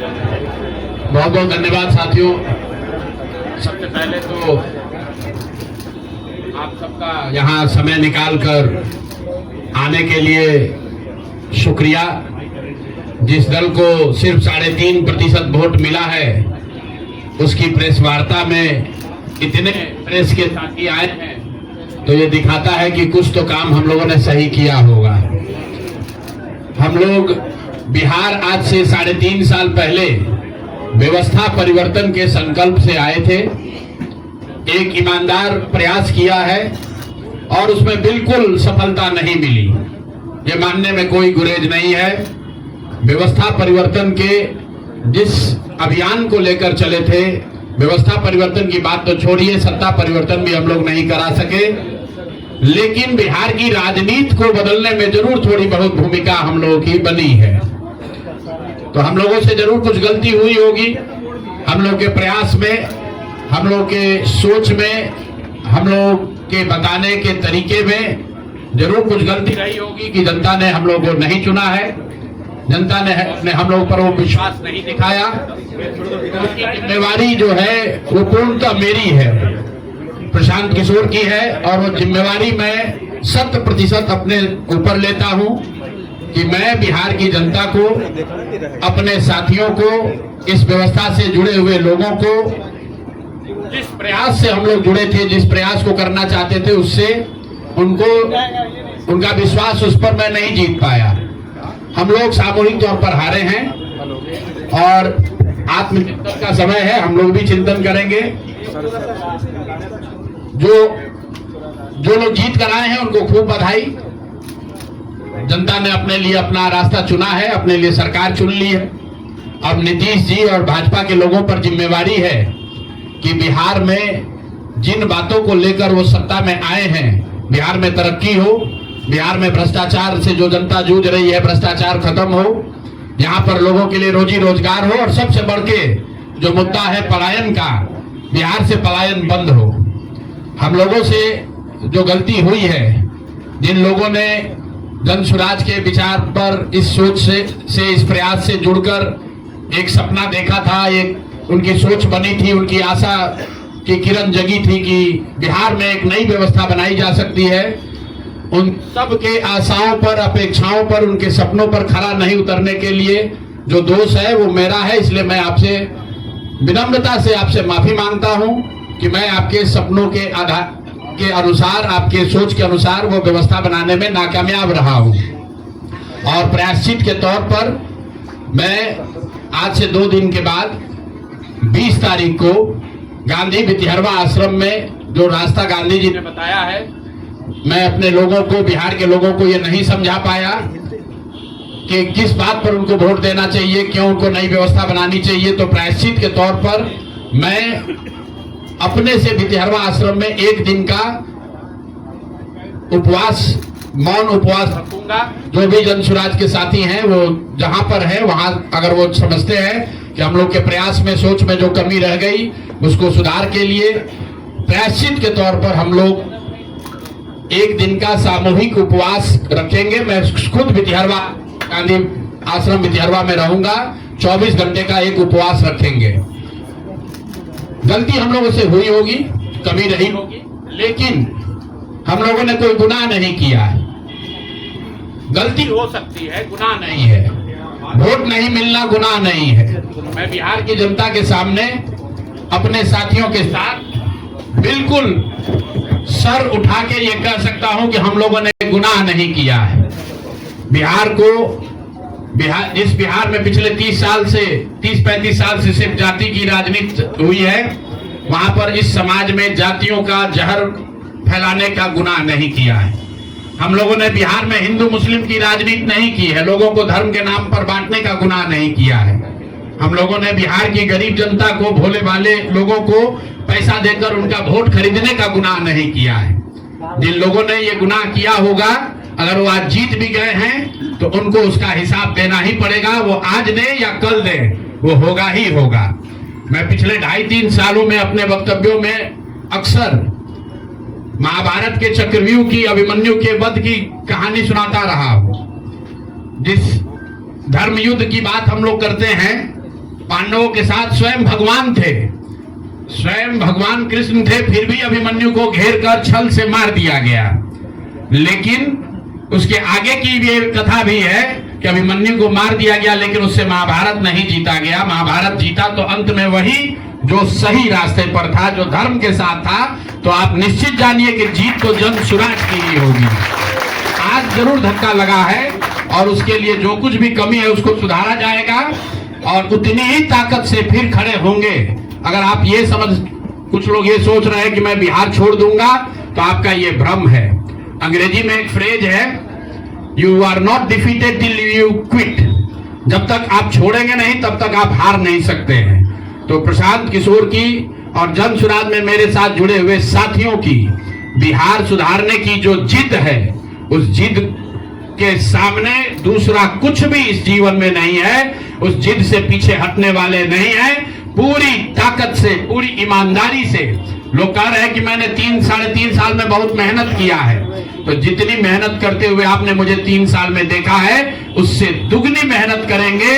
बहुत बहुत धन्यवाद साथियों। सबसे पहले तो आप सबका यहाँ समय निकालकर आने के लिए शुक्रिया। जिस दल को सिर्फ 3.5% वोट मिला है, उसकी प्रेस वार्ता में इतने प्रेस के साथी आए हैं, तो ये दिखाता है कि कुछ तो काम हम लोगों ने सही किया होगा। हम लोग बिहार आज से 3.5 साल पहले व्यवस्था परिवर्तन के संकल्प से आए थे। एक ईमानदार प्रयास किया है और उसमें बिल्कुल सफलता नहीं मिली, ये मानने में कोई गुरेज नहीं है। व्यवस्था परिवर्तन के जिस अभियान को लेकर चले थे, व्यवस्था परिवर्तन की बात तो छोड़िए, सत्ता परिवर्तन भी हम लोग नहीं करा सके, लेकिन बिहार की राजनीति को बदलने में जरूर थोड़ी बहुत भूमिका हम लोगों की बनी है। तो हम लोगों से जरूर कुछ गलती हुई होगी, हम लोग के प्रयास में, हम लोग के सोच में, हम लोग के बताने के तरीके में जरूर कुछ गलती रही होगी कि जनता ने हम लोग को नहीं चुना है, जनता ने हम लोग पर वो विश्वास नहीं दिखाया। उसकी जिम्मेवारी जो है वो पूर्णतः मेरी है, प्रशांत किशोर की है, और वो जिम्मेवारी मैं 100% अपने ऊपर लेता हूं कि मैं बिहार की जनता को, अपने साथियों को, इस व्यवस्था से जुड़े हुए लोगों को, जिस प्रयास से हम लोग जुड़े थे, जिस प्रयास को करना चाहते थे, उससे उनका विश्वास उस पर मैं नहीं जीत पाया। हम लोग सामूहिक तौर पर हारे हैं और आत्मचिंतन का समय है, हम लोग भी चिंतन करेंगे। जो लोग जीत कर आए हैं उनको खूब बधाई। जनता ने अपने लिए अपना रास्ता चुना है, अपने लिए सरकार चुन ली है। अब नीतीश जी और भाजपा के लोगों पर जिम्मेवारी है कि बिहार में जिन बातों को लेकर वो सत्ता में आए हैं, बिहार में तरक्की हो, बिहार में भ्रष्टाचार से जो जनता जूझ रही है, भ्रष्टाचार खत्म हो, यहाँ पर लोगों के लिए रोजी रोजगार हो, और सबसे बढ़ के जो मुद्दा है पलायन का, बिहार से पलायन बंद हो। हम लोगों से जो गलती हुई है, जिन लोगों ने जन स्वराज के विचार पर इस सोच से इस प्रयास से जुड़कर एक सपना देखा था, एक उनकी सोच बनी थी, उनकी आशा की किरण जगी थी कि बिहार में एक नई व्यवस्था बनाई जा सकती है, उन सब के आशाओं पर, अपेक्षाओं पर, उनके सपनों पर खरा नहीं उतरने के लिए जो दोष है वो मेरा है। इसलिए मैं आपसे विनम्रता से आपसे माफी मांगता हूं कि मैं आपके सपनों के आधार के अनुसार, आपके सोच के अनुसार वो व्यवस्था बनाने में नाकामयाब रहा हूं। और प्रायश्चित के तौर पर मैं आज से 2 दिन के बाद 20 तारीख को गांधी विद्यारवा आश्रम में जो रास्ता गांधी जी ने बताया है, मैं अपने लोगों को, बिहार के लोगों को ये नहीं समझा पाया कि किस बात पर उनको वोट देना चाहिए, क्यों उनको नई व्यवस्था बनानी चाहिए। तो प्रायश्चित के तौर पर मैं अपने से विद्यारवा आश्रम में 1 दिन का उपवास, मौन उपवास रखूंगा। जो भी जन स्वराज के साथी हैं वो जहां पर है वहां, अगर वो समझते हैं कि हम लोग के प्रयास में, सोच में जो कमी रह गई, उसको सुधार के लिए प्रायश्चित के तौर पर हम लोग 1 दिन का सामूहिक उपवास रखेंगे। मैं खुद विद्यारवा, गांधी आश्रम विद्यारवा में रहूंगा, 24 घंटे का एक उपवास रखेंगे। गलती हम लोगों से हुई होगी, कमी रही होगी, लेकिन हम लोगों ने कोई गुनाह नहीं किया है। गलती हो सकती है, गुनाह नहीं है। वोट नहीं मिलना गुनाह नहीं है। मैं बिहार की जनता के सामने अपने साथियों के साथ बिल्कुल सर उठा के ये कह सकता हूं कि हम लोगों ने गुनाह नहीं किया है। जिस बिहार में पिछले 30-35 साल से सिर्फ जाति की राजनीति हुई है, वहां पर इस समाज में जातियों का जहर फैलाने का गुनाह नहीं किया है। हम लोगों ने बिहार में हिंदू मुस्लिम की राजनीति नहीं की है, लोगों को धर्म के नाम पर बांटने का गुनाह नहीं किया है। हम लोगों ने बिहार की गरीब जनता को, भोले भाले लोगों को पैसा देकर उनका वोट खरीदने का गुनाह नहीं किया है। जिन लोगों ने ये गुनाह किया होगा, अगर वो आज जीत भी गए हैं तो उनको उसका हिसाब देना ही पड़ेगा। वो आज दे या कल दे, वो होगा ही होगा। मैं पिछले 2.5-3 सालों में अपने वक्तव्यों में अक्सर महाभारत के चक्रव्यूह की, अभिमन्यु के वध की कहानी सुनाता रहा हूं। जिस धर्म युद्ध की बात हम लोग करते हैं, पांडवों के साथ स्वयं भगवान थे, स्वयं भगवान कृष्ण थे, फिर भी अभिमन्यु को घेर कर छल से मार दिया गया। लेकिन उसके आगे की भी कथा भी है कि अभिमन्यु को मार दिया गया, लेकिन उससे महाभारत नहीं जीता गया। महाभारत जीता तो अंत में वही जो सही रास्ते पर था, जो धर्म के साथ था। तो आप निश्चित जानिए कि जीत तो जन सुराज की ही होगी। आज जरूर धक्का लगा है और उसके लिए जो कुछ भी कमी है उसको सुधारा जाएगा और उतनी ही ताकत से फिर खड़े होंगे। अगर आप ये कुछ लोग ये सोच रहे हैं कि मैं बिहार छोड़ दूंगा, तो आपका ये भ्रम है। अंग्रेजी में एक फ्रेज है, you are not defeated till you quit. जब तक आप छोड़ेंगे नहीं तब तक आप हार नहीं सकते हैं। तो प्रशांत किशोर की और जन सुराज में मेरे साथ जुड़े हुए साथियों की बिहार सुधारने की जो जिद है, उस जिद के सामने दूसरा कुछ भी इस जीवन में नहीं है। उस जिद से पीछे हटने वाले नहीं है। पूरी ताकत से, पूरी ईमानदारी से। लोग कह रहे हैं कि मैंने 3-3.5 साल में बहुत मेहनत किया है, तो जितनी मेहनत करते हुए आपने मुझे 3 साल में देखा है, उससे दुगनी मेहनत करेंगे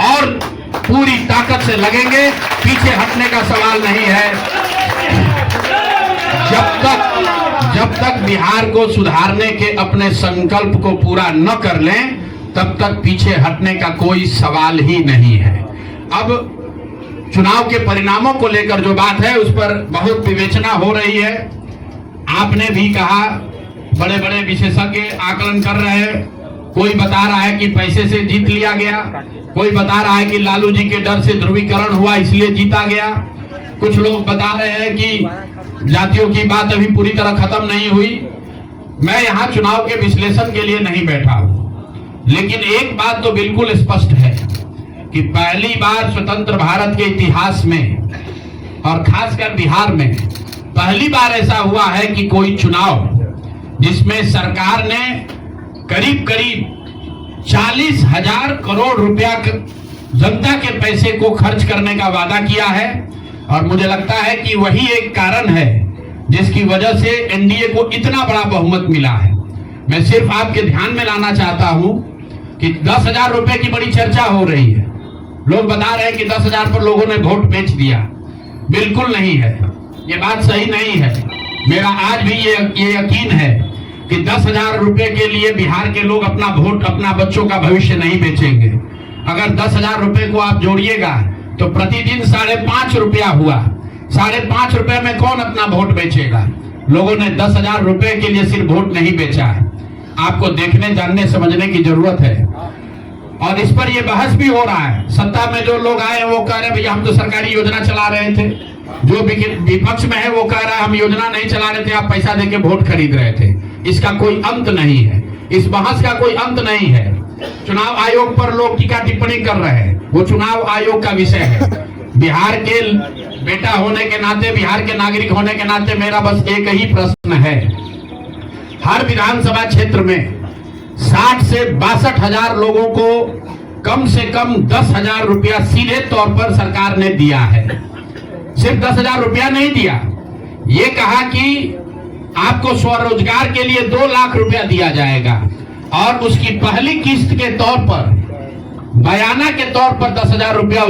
और पूरी ताकत से लगेंगे। पीछे हटने का सवाल नहीं है। जब तक बिहार को सुधारने के अपने संकल्प को पूरा न कर लें, तब तक पीछे हटने का कोई सवाल ही नहीं है। अब चुनाव के परिणामों को लेकर जो बात है, उस पर बहुत विवेचना हो रही है। आपने भी कहा, बड़े बड़े विशेषज्ञ आकलन कर रहे हैं। कोई बता रहा है कि पैसे से जीत लिया गया, कोई बता रहा है कि लालू जी के डर से ध्रुवीकरण हुआ इसलिए जीता गया। कुछ लोग बता रहे हैं कि जातियों की बात अभी पूरी तरह खत्म नहीं हुई। मैं यहाँ चुनाव के विश्लेषण के लिए नहीं बैठा हूँ, लेकिन एक बात तो बिल्कुल स्पष्ट है कि पहली बार स्वतंत्र भारत के इतिहास में और खासकर बिहार में पहली बार ऐसा हुआ है कि कोई चुनाव जिसमें सरकार ने करीब 40,000 करोड़ रुपया जनता के पैसे को खर्च करने का वादा किया है। और मुझे लगता है कि वही एक कारण है जिसकी वजह से एनडीए को इतना बड़ा बहुमत मिला है। मैं सिर्फ आपके ध्यान में लाना चाहता हूं कि 10,000 रुपए की बड़ी चर्चा हो रही है। लोग बता रहे हैं कि 10,000 पर लोगों ने वोट बेच दिया। बिल्कुल नहीं है, ये बात सही नहीं है। मेरा आज भी ये यकीन है कि 10,000 रुपए के लिए बिहार के लोग अपना वोट, अपना बच्चों का भविष्य नहीं बेचेंगे। अगर 10,000 रुपए को आप जोड़िएगा तो प्रतिदिन 5.5 रुपया हुआ। 5.5 रुपए में कौन अपना वोट बेचेगा? लोगों ने 10,000 रुपए के लिए सिर्फ वोट नहीं बेचा है। आपको देखने, जानने, समझने की जरूरत है। और इस पर ये बहस भी हो रहा है। सत्ता में जो लोग आए वो कह रहे हैं भैया हम तो सरकारी योजना चला रहे थे। जो विपक्ष में है वो कह रहा है हम योजना नहीं चला रहे थे, आप पैसा देके वोट खरीद रहे थे। इसका कोई अंत नहीं है, इस बहस का कोई अंत नहीं है। चुनाव आयोग पर लोग टीका टिप्पणी कर रहे हैं, वो चुनाव आयोग का विषय है। बिहार के बेटा होने के नाते, बिहार के नागरिक होने के नाते मेरा बस एक ही प्रश्न है। हर विधानसभा क्षेत्र में 60 से 62,000 लोगों को कम से कम 10,000 रुपया सीधे तौर पर सरकार ने दिया है। सिर्फ 10,000 रुपया नहीं दिया, ये कहा कि आपको स्वरोजगार के लिए 2 लाख रुपया दिया जाएगा और उसकी पहली किस्त के तौर पर, बयाना के तौर पर 10,000 रुपया